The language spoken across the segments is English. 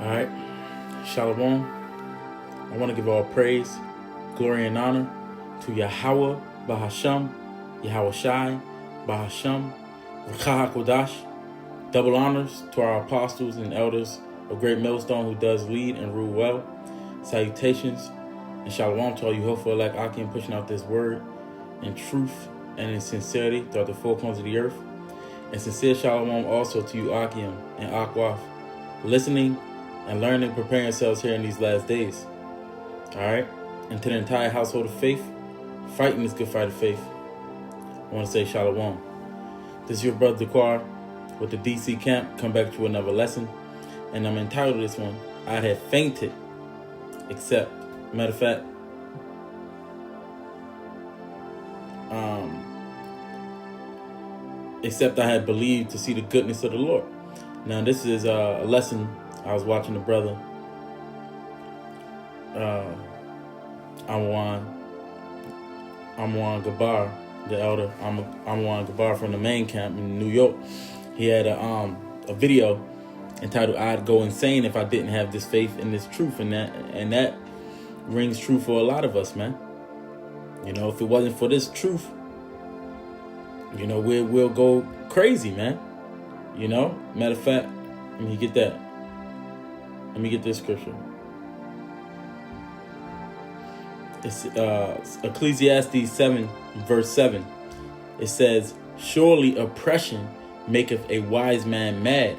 All right. Shalom. I want to give all praise, glory, and honor to Yahweh Bahasham, Yahweh Shai Bahasham, Rakah HaKodash. Double honors to our apostles and elders of Great Millstone who does lead and rule well. Salutations and shalom to all you hopeful elect Akim pushing out this word in truth and in sincerity throughout the four corners of the earth. And sincere shalom also to you Akim and Akwaf, listening and learning, preparing yourselves here in these last days. All right? And to the entire household of faith, fighting this good fight of faith, I want to say shalom. This is your brother Daquar with the DC camp. Come back to another lesson. And I'm entitled this one, I'd have fainted, except, matter of fact, except I had believed to see the goodness of the Lord. Now this is a lesson I was watching the brother Amwan Gabar, the elder Amwan Gabar from the main camp in New York. He had a video entitled "I'd Go Insane If I Didn't Have This Faith in This Truth," and that rings true for a lot of us, man. You know, if it wasn't for this truth, you know, we'll go crazy, man. You know, matter of fact, let me get this scripture. It's Ecclesiastes 7, verse 7. It says, "Surely oppression maketh a wise man mad,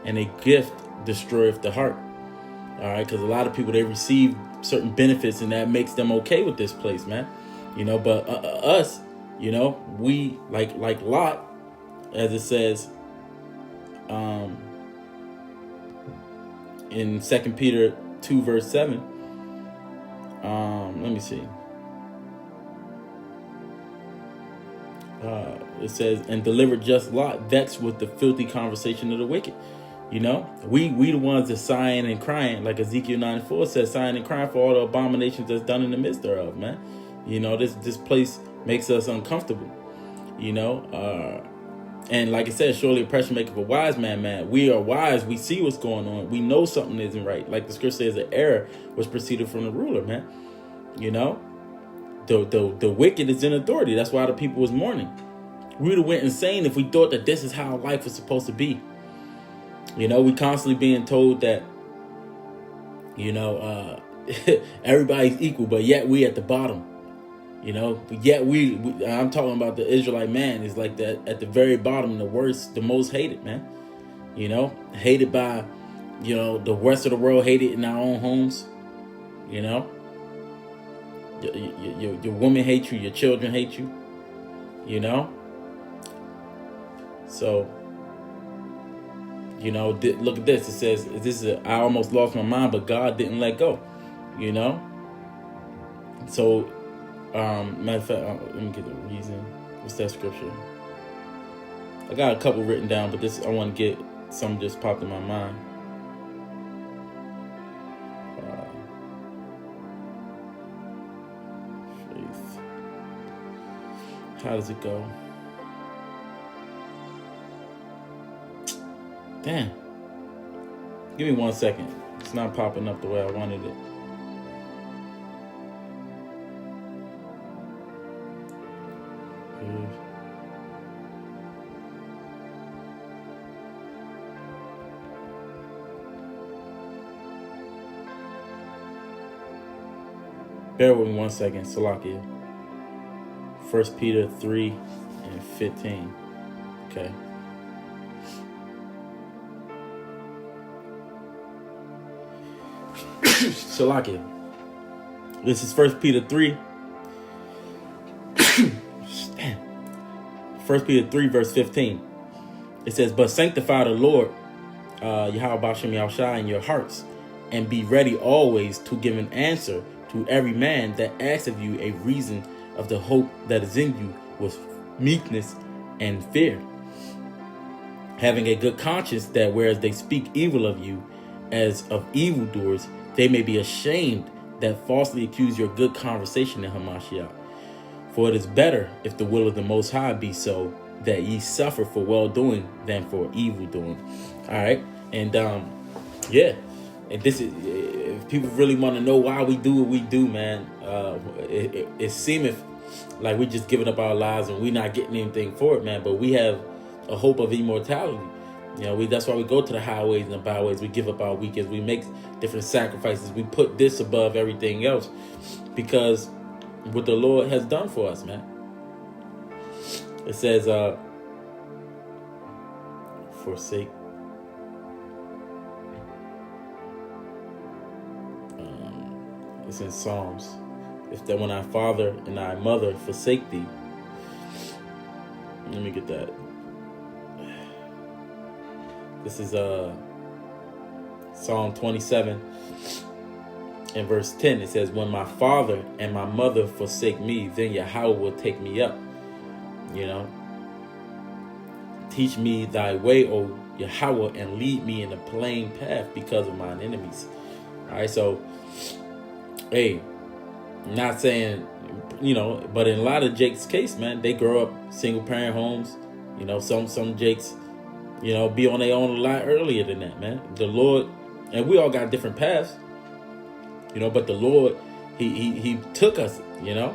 and a gift destroyeth the heart." All right, because a lot of people, they receive certain benefits, and that makes them okay with this place, man. You know, but us, you know, we like Lot, as it says in 2 Peter 2, verse 7. Let me see. It says, "And delivered just Lot, vexed with the filthy conversation of the wicked." You know, we the ones that sighing and crying, like Ezekiel 9:4 says, sighing and crying for all the abominations that's done in the midst thereof, man. You know, this place makes us uncomfortable. You know, and like I said, surely oppression maketh a wise man mad. We are wise. We see what's going on. We know something isn't right. Like the scripture says, the error was proceeded from the ruler, man. You know, the wicked is in authority. That's why the people was mourning. We would have went insane if we thought that this is how life was supposed to be. You know, we constantly being told that, you know, everybody's equal, but yet we at the bottom. You know, but yet I'm talking about the Israelite man is like that at the very bottom, the worst, the most hated, man. You know, hated by, you know, the rest of the world, hated in our own homes. You know, your woman hates you, your children hate you. You know, so, you know, look at this. It says, I almost lost my mind, but God didn't let go. You know, so. Matter of fact, let me get the reason. What's that scripture? I got a couple written down, but this I want to get some just popped in my mind. Faith. How does it go? Damn. Give me 1 second. It's not popping up the way I wanted it. Bear with me 1 second, Salakia. 1 Peter 3 and 15. Okay. Salakia. This is 1 Peter 3. 1 Peter 3, verse 15. It says, "But sanctify the Lord, Yahweh Bashem Yahushua, in your hearts, and be ready always to give an answer to every man that asks of you a reason of the hope that is in you with meekness and fear, having a good conscience, that whereas they speak evil of you as of evildoers, they may be ashamed that falsely accuse your good conversation in Hamashiach. For it is better, if the will of the Most High be so, that ye suffer for well-doing than for evil-doing." All right. And, yeah, And this is, if people really want to know why we do what we do, man, it seemeth like we just giving up our lives and we not getting anything for it, man. But we have a hope of immortality. You know, that's why we go to the highways and the byways. We give up our weekends. We make different sacrifices. We put this above everything else because what the Lord has done for us, man. It says, forsake. It's in Psalms. If that when thy father and thy mother forsake thee. Let me get that. This is Psalm 27 and verse 10. It says, when my father and my mother forsake me, then Yahweh will take me up. You know, teach me thy way, O Yahweh, and lead me in a plain path because of mine enemies. All right, so, hey, not saying, you know, but in a lot of Jake's case, man, they grow up single parent homes. You know, some Jakes, you know, be on their own a lot earlier than that, man. The Lord, and we all got different paths, you know, but the Lord, he took us, you know,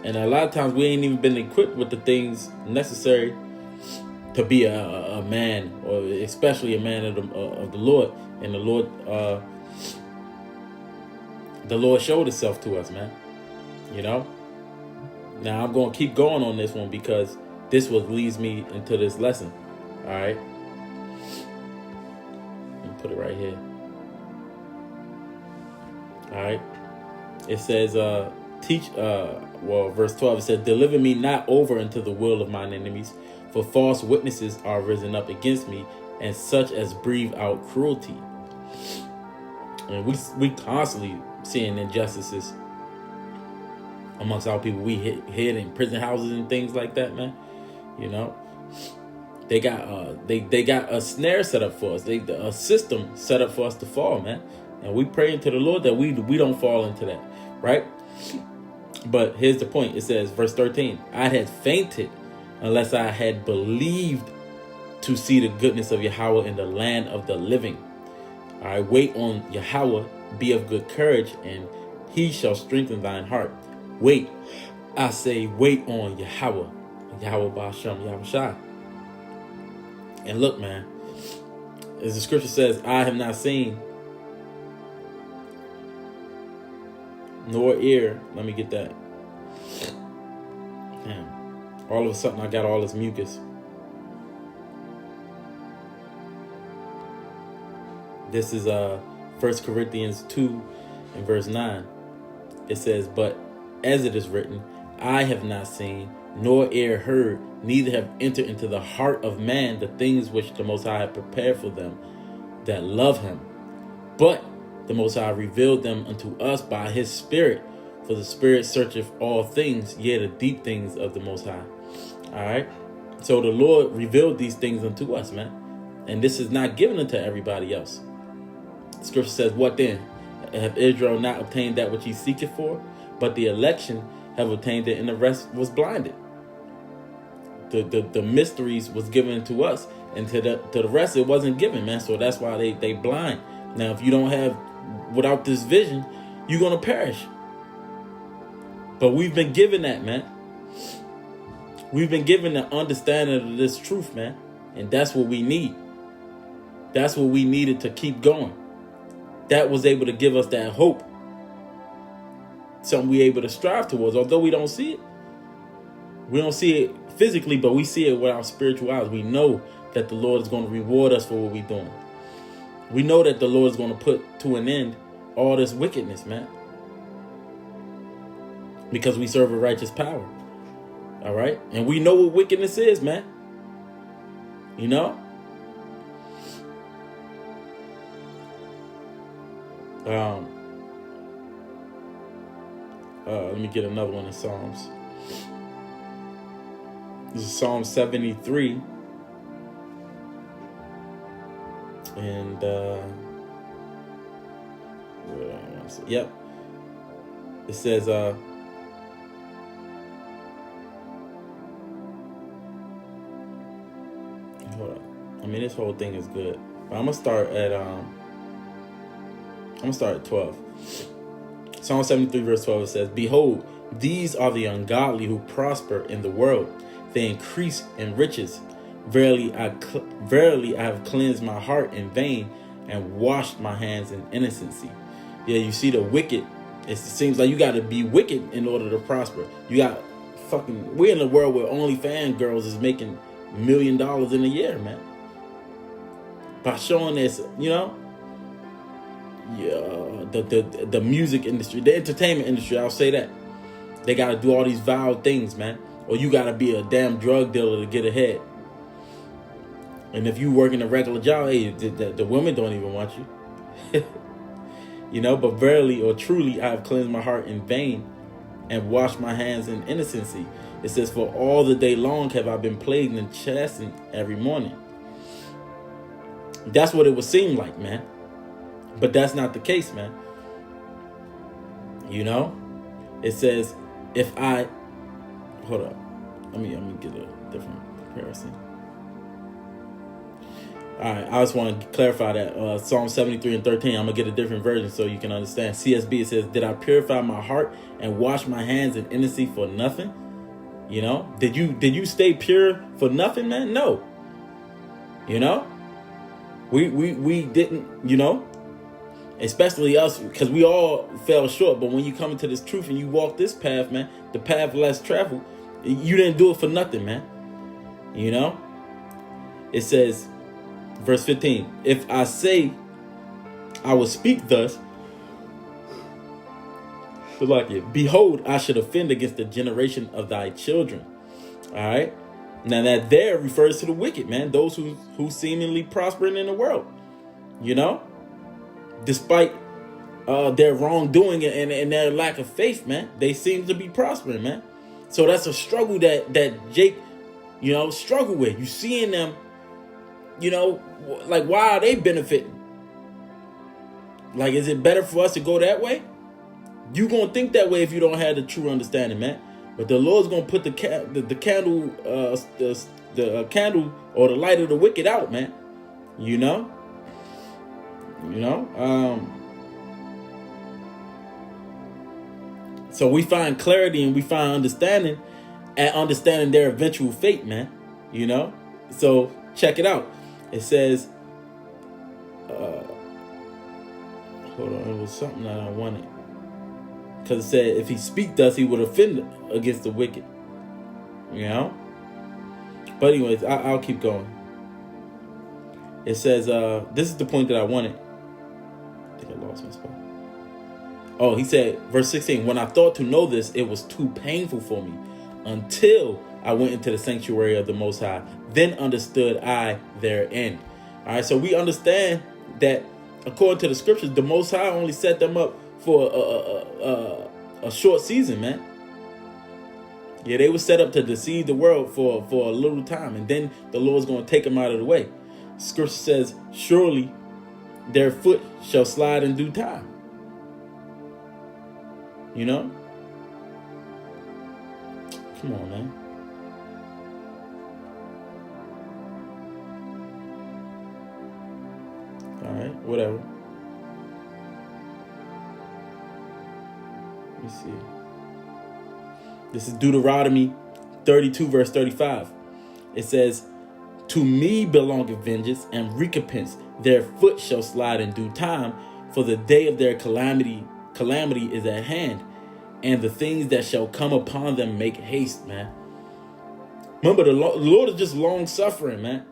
and a lot of times we ain't even been equipped with the things necessary to be a man, or especially a man of the Lord. And the Lord showed Himself to us, man. You know. Now I'm going to keep going on this one because this what leads me into this lesson. All right. Let me put it right here. All right. It says, verse 12, it says, deliver me not over into the will of mine enemies, for false witnesses are risen up against me, and such as breathe out cruelty. And we constantly seeing injustices amongst our people. We hid in prison houses and things like that, man. You know, they got they got a snare set up for us. A system set up for us to fall, man. And we pray into the Lord that we don't fall into that, right? But here's the point. It says, verse 13, I had fainted unless I had believed to see the goodness of Yahweh in the land of the living. I wait on Yahweh, be of good courage, and He shall strengthen thine heart. Wait, I say, wait on Yahweh, Yahweh Ba'ashem, Yahweh Shai. And look, man, as the scripture says, I have not seen nor ear. Let me get that. Damn. All of a sudden, I got all this mucus. This is 1 Corinthians 2 and verse 9. It says, but as it is written, I have not seen, nor ear heard, neither have entered into the heart of man the things which the Most High hath prepared for them that love Him. But the Most High revealed them unto us by His Spirit, for the Spirit searcheth all things, yea, the deep things of the Most High. All right. So the Lord revealed these things unto us, man. And this is not given unto everybody else. The scripture says, what then? Have Israel not obtained that which he seeketh for? But the election have obtained it, and the rest was blinded. The mysteries was given to us, and to the rest it wasn't given, man. So that's why they blind. Now, if you don't have, without this vision, you're going to perish. But we've been given that, man. We've been given the understanding of this truth, man. And that's what we need. That's what we needed to keep going. That was able to give us that hope. Something we're able to strive towards, although we don't see it. We don't see it physically, but we see it with our spiritual eyes. We know that the Lord is going to reward us for what we're doing. We know that the Lord is going to put to an end all this wickedness, man. Because we serve a righteous power. All right? And we know what wickedness is, man. You know? Let me get another one in Psalms. This is Psalm 73. And yep. It says hold on. I mean, this whole thing is good. But I'm gonna start at going to start at 12. Psalm 73 verse 12, it says, "Behold, these are the ungodly who prosper in the world. They increase in riches. Verily I have cleansed my heart in vain and washed my hands in innocency." Yeah, you see the wicked. It seems like you got to be wicked in order to prosper. You got we're in a world where OnlyFans girls is making $1 million in a year, man. By showing this, yeah, the music industry, the entertainment industry, I'll say that. They got to do all these vile things, man. Or you got to be a damn drug dealer to get ahead. And if you working a regular job, hey, the women don't even want you. But verily or truly I have cleansed my heart in vain and washed my hands in innocency. It says, "For all the day long have I been plagued and chastened every morning." That's what it would seem like, man. But that's not the case, man. It says, if I... Hold up. Let me get a different comparison. All right, I just want to clarify that. Psalm 73 and 13, I'm going to get a different version so you can understand. CSB, it says, "Did I purify my heart and wash my hands in innocency for nothing?" Did you stay pure for nothing, man? No. We didn't, especially us, because we all fell short. But when you come into this truth and you walk this path, man, the path less traveled, you didn't do it for nothing, man. It says, verse 15, "If I say I will speak thus, behold, I should offend against the generation of thy children." All right. Now that there refers to the wicked, man. Those who seemingly prospering in the world, despite their wrongdoing and their lack of faith, man, they seem to be prospering, man. So that's a struggle that Jake, struggle with. You seeing them, like, why are they benefiting? Like, is it better for us to go that way? You gonna think that way if you don't have the true understanding, man. But the Lord's gonna put the candle, the candle or the light of the wicked out, man. So we find clarity and we find understanding at understanding their eventual fate, man. So check it out. It says, hold on, it was something that I wanted. Because it said, if he speak thus, he would offend against the wicked. But anyways, I'll keep going. It says, this is the point that I wanted. I think I lost my spot. Oh, he said, verse 16, "When I thought to know this, it was too painful for me until I went into the sanctuary of the Most High. Then understood I their end." All right, so we understand that according to the scriptures, the Most High only set them up for a short season, man. Yeah, they were set up to deceive the world for a little time, and then the Lord's going to take them out of the way. Scripture says, "Surely their foot shall slide in due time." Come on, man. All right, whatever. Let me see. This is Deuteronomy 32, verse 35. It says, "To me belongeth vengeance and recompense. Their foot shall slide in due time, for the day of their calamity is at hand, and the things that shall come upon them make haste," man. Remember, the Lord is just long-suffering, man.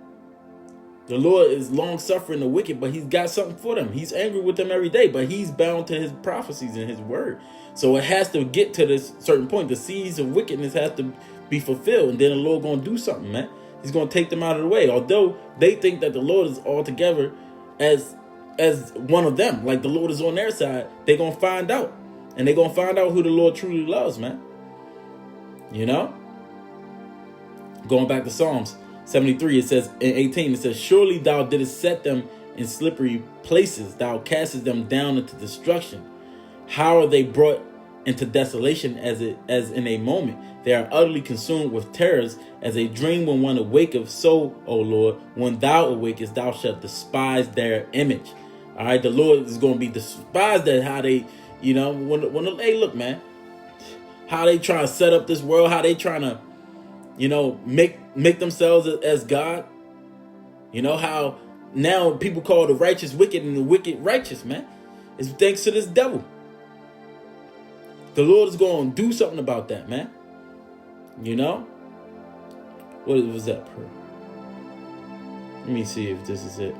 The Lord is long-suffering the wicked, but he's got something for them. He's angry with them every day, but he's bound to his prophecies and his word. So it has to get to this certain point. The seeds of wickedness has to be fulfilled, and then the Lord going to do something, man. He's going to take them out of the way. Although they think that the Lord is altogether as one of them, like the Lord is on their side, they're going to find out. And they're going to find out who the Lord truly loves, man. Going back to Psalms 73, it says in 18, it says, "Surely thou didst set them in slippery places. Thou castest them down into destruction. How are they brought into desolation as in a moment? They are utterly consumed with terrors as a dream when one awaketh. So, O Lord, when thou awakest, thou shalt despise their image." All right, the Lord is going to be despised at how they, hey, look, man, how they try to set up this world, how they trying to, make themselves as God. How now people call the righteous wicked and the wicked righteous, man. It's thanks to this devil. The Lord is going to do something about that, man. What was that? Let me see if this is it.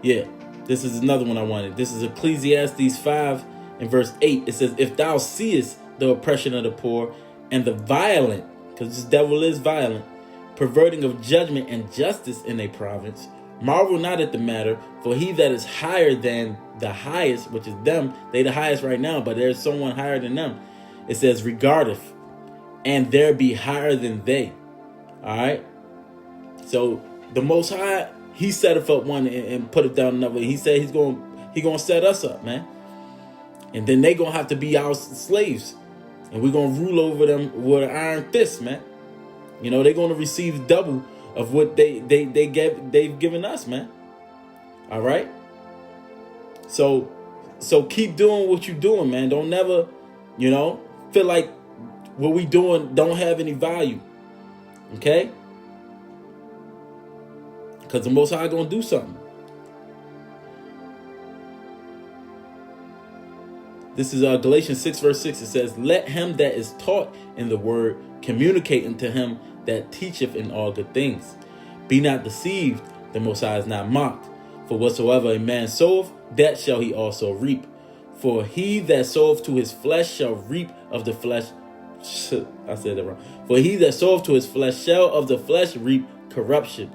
Yeah, this is another one I wanted. This is Ecclesiastes 5 and verse 8. It says, if thou seest the oppression of the poor and the violent, because this devil is violent, perverting of judgment and justice in a province, marvel not at the matter, for he that is higher than the highest, which is them, they the highest right now, but there's someone higher than them. It says, regardeth, and there be higher than they. All right. So the Most High, he set up one and put it down another. He said he's gonna set us up, man. And then they gonna have to be our slaves, and we're gonna rule over them with an iron fist, man. They're gonna receive double of what they've given us, man. All right. So keep doing what you're doing, man. Don't never, feel like what we doing don't have any value. Okay? Because the Most High gonna do something. This is Galatians 6 verse 6. It says, let him that is taught in the word communicate unto him that teacheth in all good things. Be not deceived, the Most High is not mocked. For whatsoever a man soweth, that shall he also reap. For he that soweth to his flesh shall reap of the flesh. I said that wrong. For he that soweth to his flesh shall of the flesh reap corruption.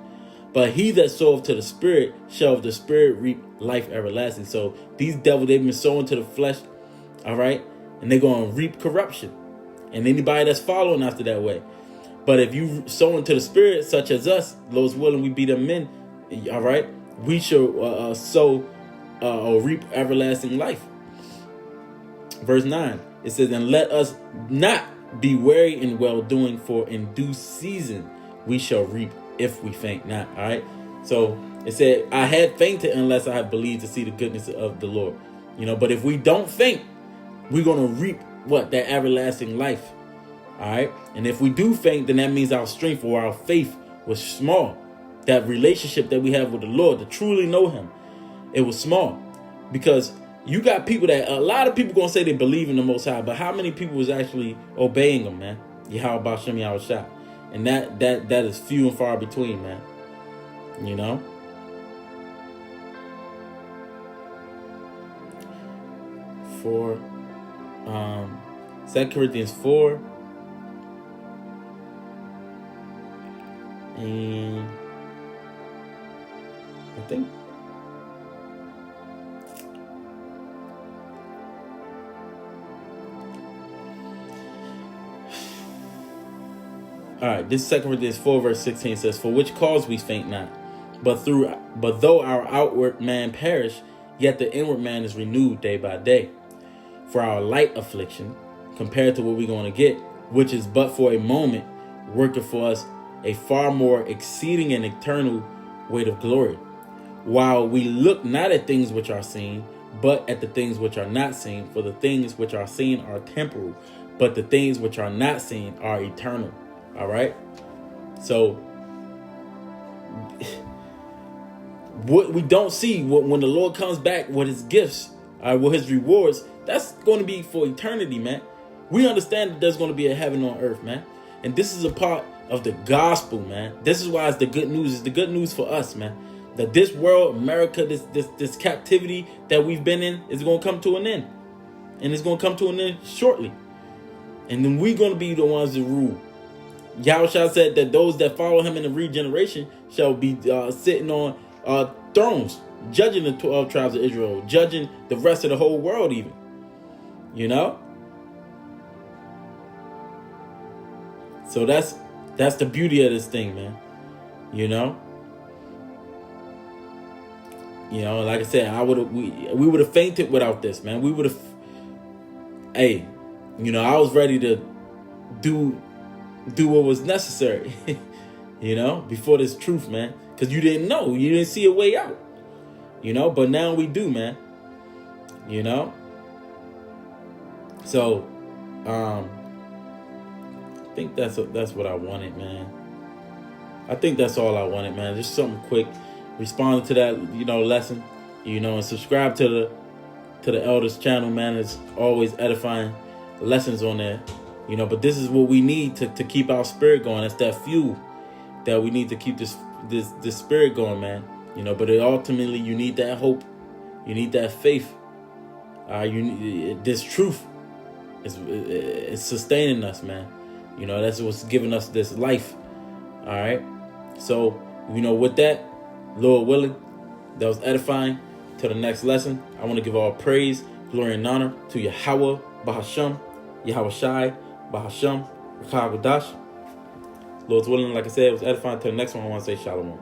But he that soweth to the Spirit shall of the Spirit reap life everlasting. So these devils, they've been sowing to the flesh, all right? And they're going to reap corruption. And anybody that's following after that way. But if you sow into the Spirit, such as us, Lord's willing, we be the men, all right? We shall sow or reap everlasting life. Verse 9, it says, and let us not be weary in well-doing, for in due season we shall reap if we faint not. All right. So it said, I had fainted unless I had believed to see the goodness of the Lord. But if we don't faint, we're going to reap what? That everlasting life. All right. And if we do faint, then that means our strength or our faith was small. That relationship that we have with the Lord, to truly know him, it was small. Because you got people that, a lot of people going to say they believe in the Most High, but how many people was actually obeying him, man? Yahweh Bashem Yahweh Shah. And that is few and far between, man. For 2 Corinthians 4 and I think all right, this 2 Corinthians 4 verse 16 says, for which cause we faint not, but though our outward man perish, yet the inward man is renewed day by day. For our light affliction, compared to what we're going to get, which is but for a moment, worketh for us a far more exceeding and eternal weight of glory. While we look not at things which are seen, but at the things which are not seen. For the things which are seen are temporal, but the things which are not seen are eternal. All right. So what we don't see, when the Lord comes back with his gifts, with his rewards, that's going to be for eternity, man. We understand that there's going to be a heaven on earth, man. And this is a part of the gospel, man. This is why it's the good news. It's the good news for us, man. That this world, America, this captivity that we've been in is going to come to an end. And it's going to come to an end shortly. And then we're going to be the ones that rule. Yahushua said that those that follow him in the regeneration shall be sitting on thrones, judging the 12 tribes of Israel, judging the rest of the whole world even. So that's the beauty of this thing, man. Like I said, we would have fainted without this, man. We would have. Hey, I was ready to do what was necessary, before this truth, man, because you didn't know, you didn't see a way out. you know, but now we do, man, you know. So I think that's what I wanted, man. I think that's all I wanted, man. Just something quick, responding to that, you know, lesson, you know, and subscribe to the Elders channel, man. It's always edifying lessons on there, you know. But this is what we need to keep our spirit going. That's that fuel that we need to keep this spirit going, man. You know, but ultimately you need that hope, you need that faith. This truth is sustaining us, man. You know, that's what's giving us this life. All right. So, you know, with that, Lord willing, that was edifying. To the next lesson, I want to give all praise, glory, and honor to Yahweh, Bahasham, Yahweh Shai, Bahasham, Rakah Gadash. Lord's willing, like I said, it was edifying. To the next one, I want to say Shalom.